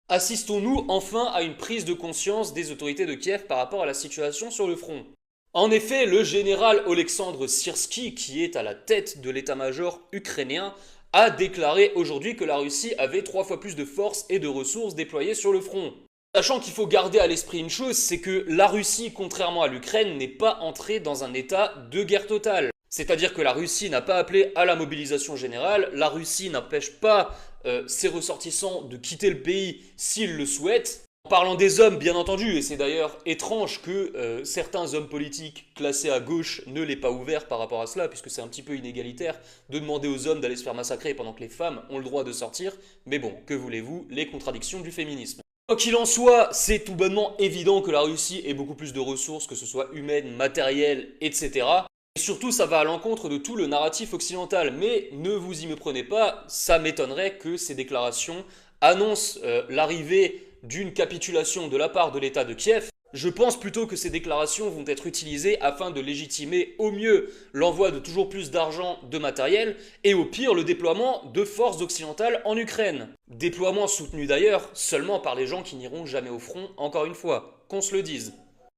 Assistons-nous enfin à une prise de conscience des autorités de Kiev par rapport à la situation sur le front? En effet, le général Oleksandr Syrsky, qui est à la tête de l'état-major ukrainien, a déclaré aujourd'hui que la Russie avait 3 fois plus de forces et de ressources déployées sur le front. Sachant qu'il faut garder à l'esprit une chose, c'est que la Russie, contrairement à l'Ukraine, n'est pas entrée dans un état de guerre totale. C'est-à-dire que la Russie n'a pas appelé à la mobilisation générale, la Russie n'empêche pas ses ressortissants de quitter le pays s'ils le souhaitent. En parlant des hommes, bien entendu, et c'est d'ailleurs étrange que certains hommes politiques classés à gauche ne l'aient pas ouvert par rapport à cela, puisque c'est un petit peu inégalitaire de demander aux hommes d'aller se faire massacrer pendant que les femmes ont le droit de sortir. Mais bon, que voulez-vous, les contradictions du féminisme. Quoi qu'il en soit, c'est tout bonnement évident que la Russie ait beaucoup plus de ressources, que ce soit humaines, matérielles, etc. Et surtout, ça va à l'encontre de tout le narratif occidental. Mais ne vous y méprenez pas, ça m'étonnerait que ces déclarations annoncent l'arrivée d'une capitulation de la part de l'État de Kiev. Je pense plutôt que ces déclarations vont être utilisées afin de légitimer au mieux l'envoi de toujours plus d'argent, de matériel, et au pire le déploiement de forces occidentales en Ukraine. Déploiement soutenu d'ailleurs seulement par les gens qui n'iront jamais au front, encore une fois, qu'on se le dise.